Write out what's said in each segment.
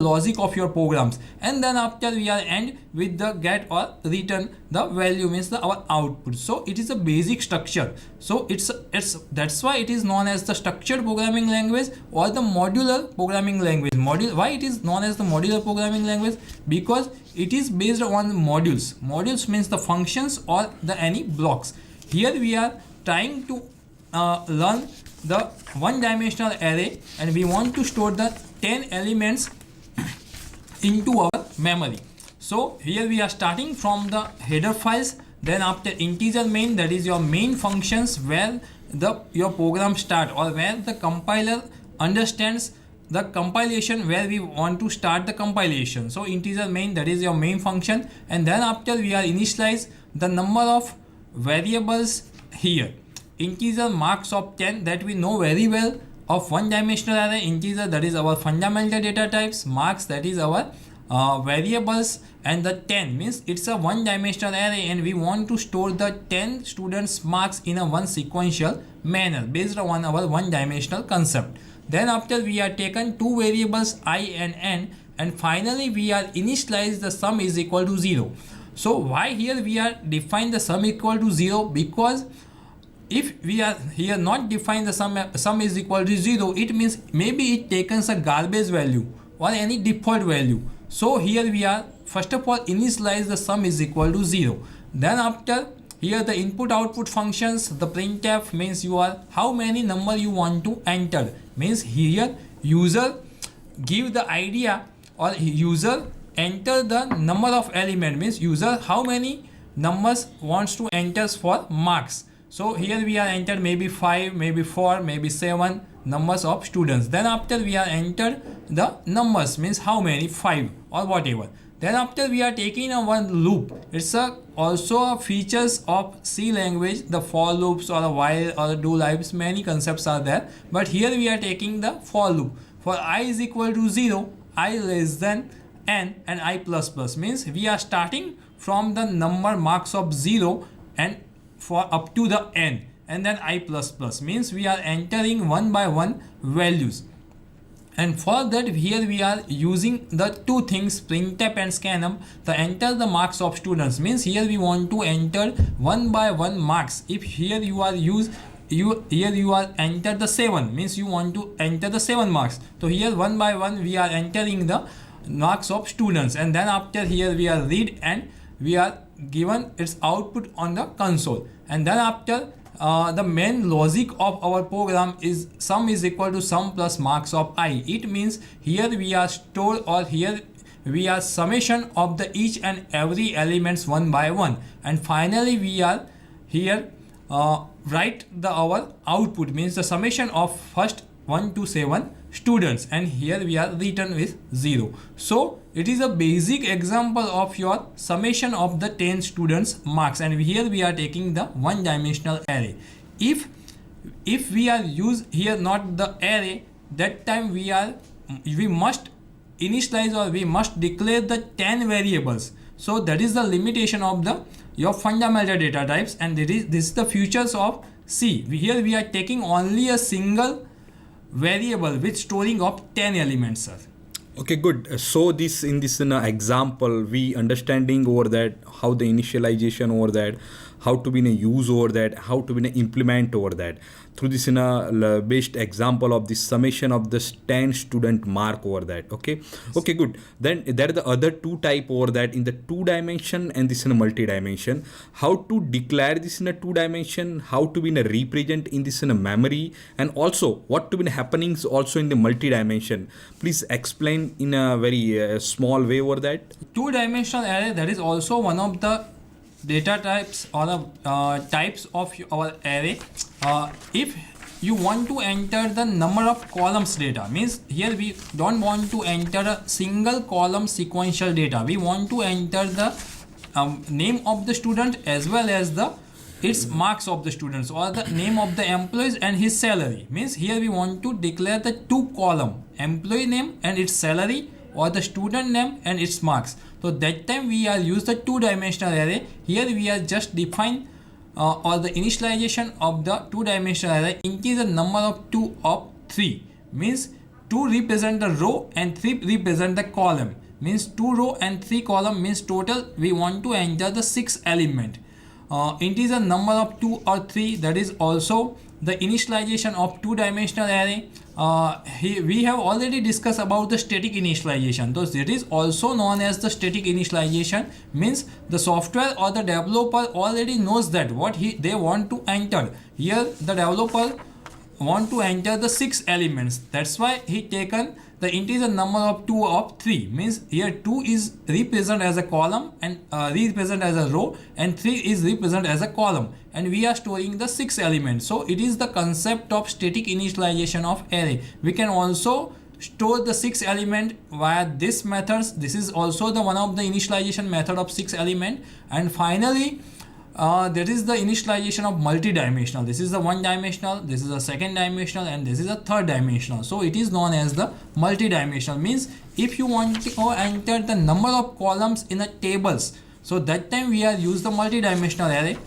logic of your programs, and then after we are end with the get or return the value, means our output. So it is a basic structure. So it's that's why it is known as the structured programming language or the modular programming language. Why it is known as the modular programming language? Because it is based on modules. Modules means the functions or the any blocks. Here we are trying to learn the one-dimensional array, and we want to store the 10 elements into our memory. So here we are starting from the header files, then after integer main, that is your main functions where your program start, or where the compiler understands the compilation, where we want to start the compilation. So integer main, that is your main function, and then after we are initialize the number of variables here. Integer marks of 10, that we know very well. Of one-dimensional array, integer, that is our fundamental data types, marks, that is our variables, and the 10 means it's a one-dimensional array, and we want to store the 10 students marks in a one sequential manner based on our one-dimensional concept. Then after we are taken two variables I and n, and finally we are initialize the sum is equal to 0. So why here we are define the sum equal to 0? Because if we are here not define the sum is equal to 0, it means maybe it takes a garbage value or any default value. So here we are first of all initialize the sum is equal to 0. Then after here the input output functions, the printf means you are how many number you want to enter, means here user give the idea, or user enter the number of element, means user how many numbers wants to enter for marks. So here we are entered maybe 5, maybe 4, maybe 7 numbers of students. Then after we are entered the numbers, means how many, 5 or whatever. Then after we are taking a one loop. It's also a features of C language, the for loops or a while or a do loops, many concepts are there. But here we are taking the for loop. For I is equal to 0, I less than n, and I plus plus, means we are starting from the number marks of 0 and for up to the n, and then I plus plus, means we are entering one by one values. And for that here we are using the two things, printf and scanf, to enter the marks of students, means here we want to enter one by one marks. If here you are enter the 7, means you want to enter the 7 marks. So here one by one we are entering the marks of students, and then after here we are read, and we are given its output on the console. And then after the main logic of our program is sum is equal to sum plus marks of I. It means here we are store, or here we are summation of the each and every elements one by one, and finally we are here write our output, means the summation of first 1 to 7 students, and here we are written with 0. So it is a basic example of your summation of the 10 students marks, and here we are taking the one-dimensional array. If we are use here not the array, that time we must initialize, or we must declare the 10 variables. So that is the limitation of your fundamental data types, and this is the features of C. Here we are taking only a single variable with storing of 10 elements, sir. Okay, good. So this in this example, we understanding over that how the initialization over that, how to be use over that, how to be implement over that. Through this based example of the summation of the 10 student mark over that. Okay, okay, good. Then there are the other two type over that in the 2 dimension and this in a multi-dimension. How to declare this in a 2 dimension, how to be represent in this in a memory, and also what to be happenings also in the multi-dimension. Please explain in a very small way over that. 2-dimensional array, that is also one of the data types or types of our array. If you want to enter the number of columns data, means here we don't want to enter a single column sequential data. We want to enter the name of the student as well as its marks of the students, or the name of the employees and his salary. Means here we want to declare the 2 column, employee name and its salary, or the student name and its marks. So that time we are use the 2-dimensional array. Here we are just define or the initialization of the 2-dimensional array integer number of 2 of 3, means 2 represent the row and 3 represent the column. Means 2 row and 3 column means total we want to enter the 6 element. Integer number of 2 or 3, that is also the initialization of two-dimensional array. We have already discussed about the static initialization. So it is also known as the static initialization. Means the software or the developer already knows that what they want to enter. Here the developer want to enter the 6 elements. That's why he taken the integer number of 2 of 3. Means here 2 is represent as a column and represent as a row, and 3 is represent as a column, and we are storing the 6 elements. So it is the concept of static initialization of array. We can also store the 6 element via this methods. This is also the one of the initialization method of 6 element. And finally there is the initialization of multi-dimensional. This is the one dimensional, this is the second dimensional, and this is a third dimensional. So it is known as the multi-dimensional. Means if you want to enter the number of columns in a tables, so that time we are use the multi-dimensional array.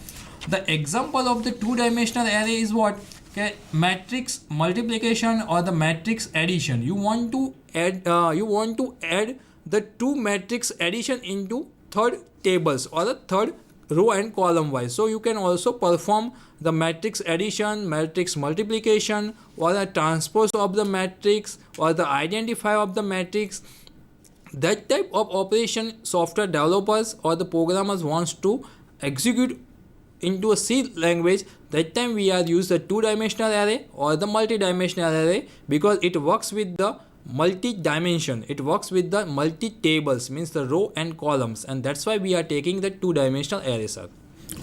The example of the two-dimensional array is what? Okay, matrix multiplication or the matrix addition. You want to add the two matrix addition into third tables or the third row and column wise. So you can also perform the matrix addition, matrix multiplication, or the transpose of the matrix, or the identifier of the matrix. That type of operation software developers or the programmers wants to execute into a C language. That time we are use the two-dimensional array or the multi-dimensional array, because it works with the multi-dimension, it works with the multi-tables, means the row and columns, and that's why we are taking the two-dimensional array, sir.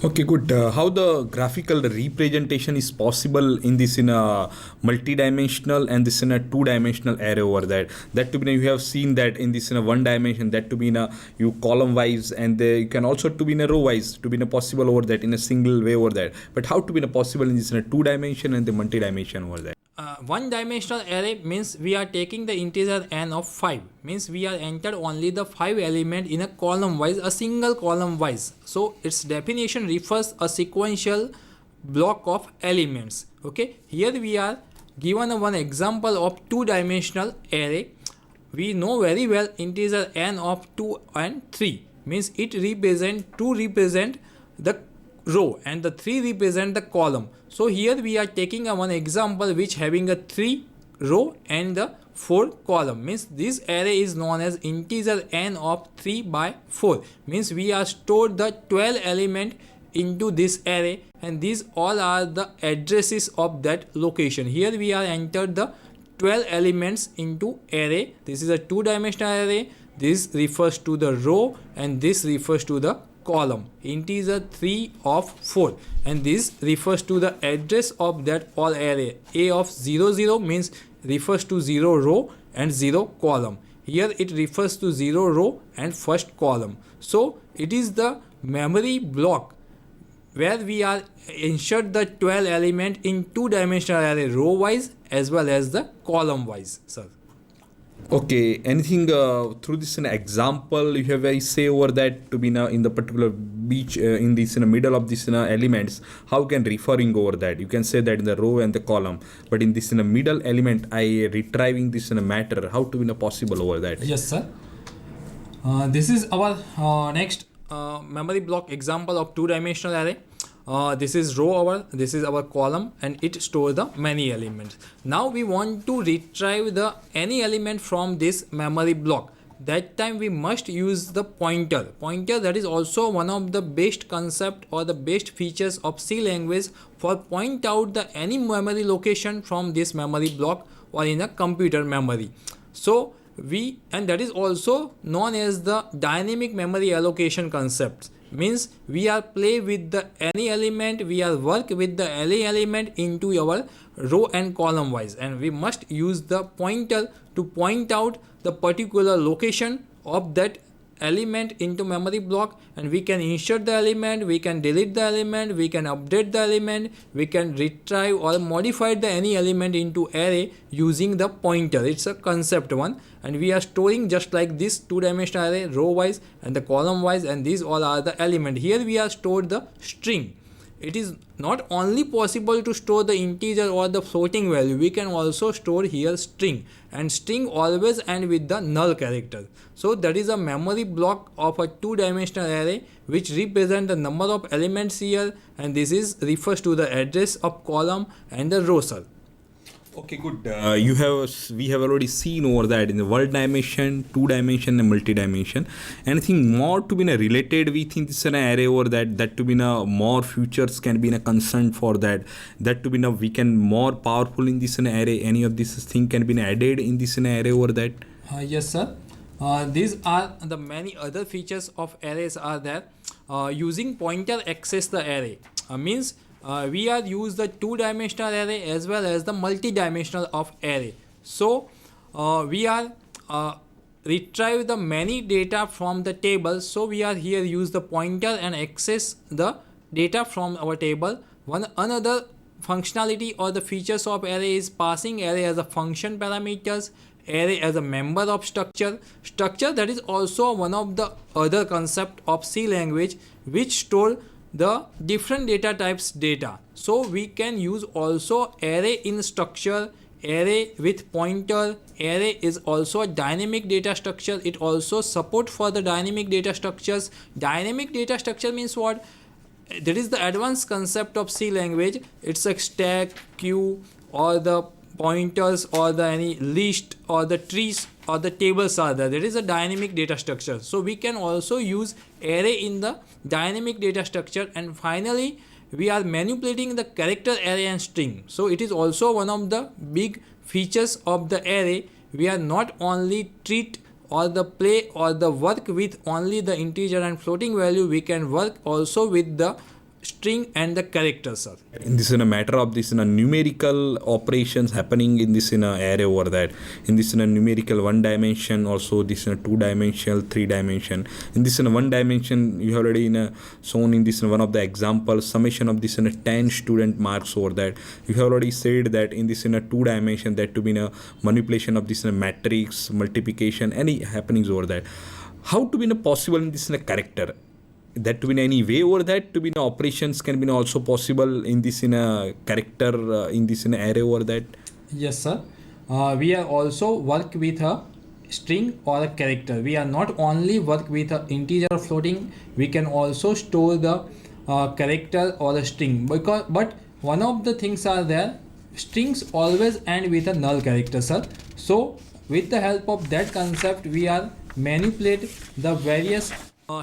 Okay, good. How the graphical representation is possible in this in a multi-dimensional and this in a two-dimensional array over that? That to be you have seen that in this in a one dimension, that to be in a you column wise, and you can also to be in a row wise, to be in a possible over that in a single way over that. But how to be in a possible in this in a two-dimension and the multi-dimension over that? One dimensional array means we are taking the integer n of 5, means we are entered only the 5 element in a column wise, a single column wise. So its definition refers a sequential block of elements. Okay, here we are given a one example of two-dimensional array. We know very well integer n of 2 and 3, means it represent 2 represent the row and the 3 represent the column. So here we are taking a one example which having a 3 row and the 4 column, means this array is known as integer n of 3 by 4, means we are stored the 12 element into this array, and these all are the addresses of that location. Here we are entered the 12 elements into array. This is a two-dimensional array. This refers to the row and this refers to the column, integer 3 of 4, and this refers to the address of that all array. A of 0 0 means refers to 0 row and 0 column. Here it refers to 0 row and first column. So it is the memory block where we are insert the 12 element in two-dimensional array, row wise as well as the column wise, sir. Okay, anything through this an example you have I say over that to be in the particular beach in this in the middle of this elements, how can referring over that? You can say that in the row and the column, but in this in the middle element I retrieving this in a matter, how to be possible over that? Yes, sir. This is our next memory block example of two-dimensional array. This is row this is our column, and it stores the many elements. Now we want to retrieve the any element from this memory block. That time we must use the pointer. That is also one of the best concept or the best features of C language for point out the any memory location from this memory block or in a computer memory. So and that is also known as the dynamic memory allocation concept. Means we are play with the any element, we are work with the any element into our row and column wise, and we must use the pointer to point out the particular location of that element into memory block, and we can insert the element, we can delete the element, we can update the element, we can retrieve or modify the any element into array using the pointer. It's a concept one, and we are storing just like this two-dimensional array row wise and the column wise, and these all are the element. Here we are stored the string. it is not only possible to store the integer or the floating value, we can also store here string, and string always end with the null character. So that is a memory block of a two-dimensional array which represent the number of elements here, and this is refers to the address of column and the row, sir. Okay, good. We have already seen over that in the world dimension, two dimension, and multi dimension. Anything more to be related within this an array over that to be more features can be a concern for that to be we can more powerful in this an array. Any of this thing can be added in this an array over that. Yes, sir. These are the many other features of arrays are there. Using pointer access the array means we are use the two-dimensional array as well as the multi-dimensional of array. So we are retrieve the many data from the table. So we are here use the pointer and access the data from our table. Another functionality or the features of array is passing array as a function parameters, array as a member of structure. That is also one of the other concept of C language which store the different data types data. So we can use also array in structure, array with pointer. Array is also a dynamic data structure. It also support for the dynamic data structures. Dynamic data structure means what? That is the advanced concept of C language. It's a stack, queue, or the pointers, or the any list, or the trees, or the tables are there. There is a dynamic data structure. So we can also use array in the dynamic data structure. And finally, we are manipulating the character array and string. So it is also one of the big features of the array. We are not only treat or the play or the work with only the integer and floating value, we can work also with the string and the characters, sir. In this in a matter of this in a numerical operations happening in this in a array over that, in this in a numerical one dimension, also this in a two dimensional, three dimension. In this in a one dimension, you have already in a shown in this in one of the examples summation of this in a 10 student marks over that. You have already said that in this in a two dimension that to be in a manipulation of this in a matrix multiplication, any happenings over that. How to be in a possible in this in a character? That to be in any way over that to be in operations can be also possible in this in a character in this in a array over that. Yes, sir. We are also work with a string or a character. We are not only work with a integer or floating. We can also store the character or a string. But one of the things are there. Strings always end with a null character, sir. So with the help of that concept, we are manipulate the various.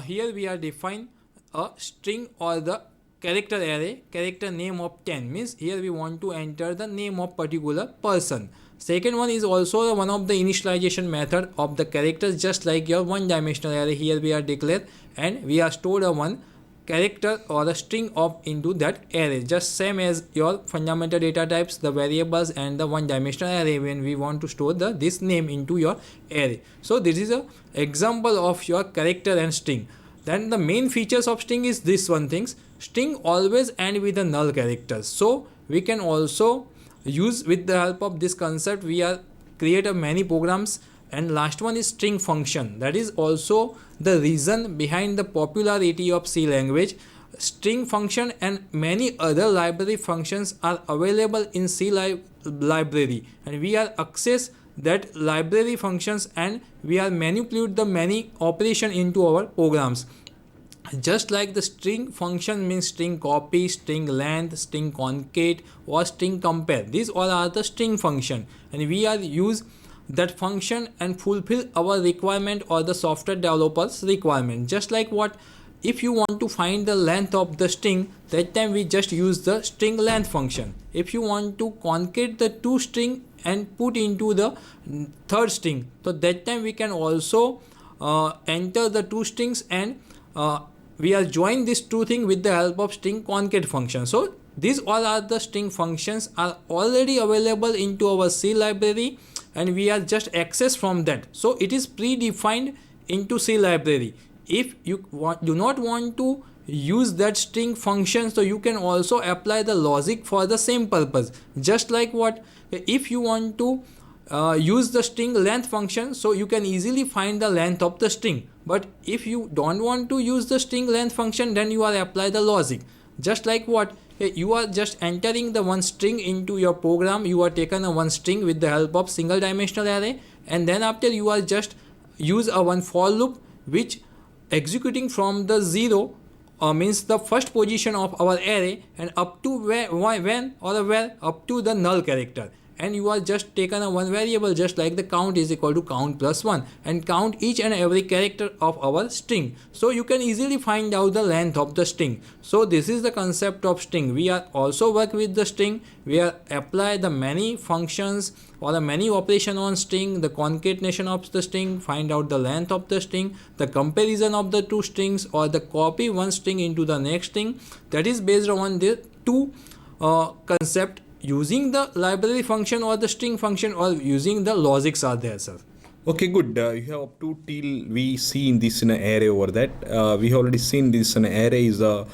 Here we are define a string or the character array, character name of 10 means here we want to enter the name of particular person. Second one is also one of the initialization method of the characters, just like your one dimensional array. Here we are declare and we are stored a one character or a string of into that array, just same as your fundamental data types, the variables and the one dimensional array when we want to store this name into your array. So this is a example of your character and string. Then the main features of string is this one things. String always end with a null characters. So we can also use with the help of this concept, we are create a many programs. And last one is string function. That is also the reason behind the popularity of C language. String function and many other library functions are available in C library, and we are access that library functions and we are manipulate the many operation into our programs. Just like the string function means string copy, string length, string concat or string compare. These all are the string function, and we are use that function and fulfill our requirement or the software developers requirement. Just like what, if you want to find the length of the string, that time we just use the string length function. If you want to concat the two string and put into the third string, so that time we can also enter the two strings and we are join these two things with the help of string concat function. So these all are the string functions are already available into our C library, and we are just access from that. So it is predefined into C library. If you do not want to use that string function, so you can also apply the logic for the same purpose. Just like what, if you want to use the string length function, so you can easily find the length of the string. But if you don't want to use the string length function, then you are apply the logic. just like what, you are just entering the one string into your program. You are taken a one string with the help of single dimensional array, and then after you are just use a one for loop which executing from the 0 means the first position of our array and up to when or where up to the null character, and you are just taken a one variable just like the count is equal to count plus 1 and count each and every character of our string, so you can easily find out the length of the string. So this is the concept of string. We are also work with the string, we are apply the many functions or the many operation on string, the concatenation of the string, find out the length of the string, the comparison of the two strings, or the copy one string into the next string. That is based on the two concept using the library function or the string function or using the logics are there, sir. Okay, good. You have up to till we see in this in an array over that. We have already seen this in an array is a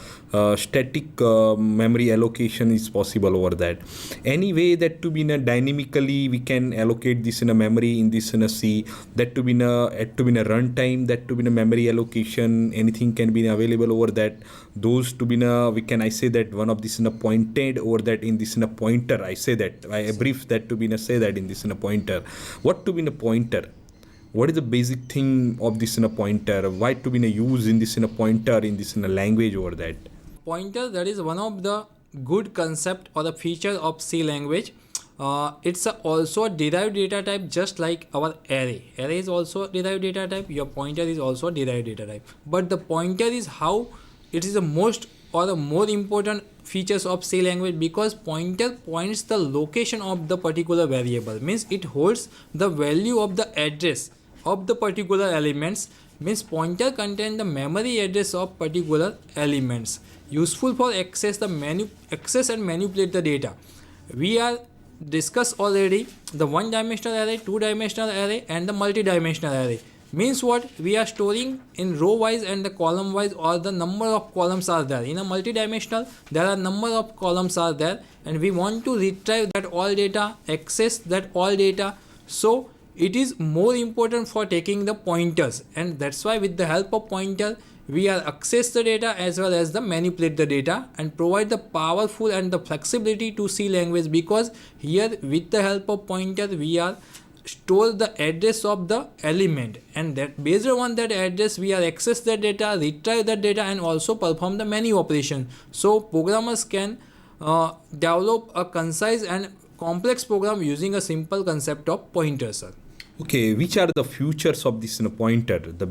static memory allocation is possible over that. Any way that to be in a dynamically we can allocate this in a memory in this in a C, that to be in a runtime, that to be in a memory allocation, anything can be available over that. Those to be in a, we can, I say that one of this in a pointed over that in this in a pointer. I say that I brief that to be in a say that in this in a pointer. What to be in a pointer? What is the basic thing of this in a pointer? Why to be in a use in this in a pointer in this in a language over that? Pointer, that is one of the good concept or the feature of C language. It's also a derived data type just like our array. Array is also a derived data type. Your pointer is also a derived data type. But the pointer is how it is the most or the more important features of C language, because pointer points the location of the particular variable, means it holds the value of the address of the particular elements, means pointer contain the memory address of particular elements, useful for access and manipulate the data. We are discussed already the one dimensional array, two dimensional array, and the multi-dimensional array. Means what, we are storing in row wise and the column wise, or the number of columns are there. In a multi-dimensional there are number of columns are there, and we want to retrieve that all data, access that all data. So it is more important for taking the pointers, and that's why with the help of pointer we are access the data as well as the manipulate the data and provide the powerful and the flexibility to C language, because here with the help of pointer we are store the address of the element, and that based on that address we are access the data, retrieve that data, and also perform the many operation. So programmers can develop a concise and complex program using a simple concept of pointer, sir. Okay, which are the features of this in a pointer? The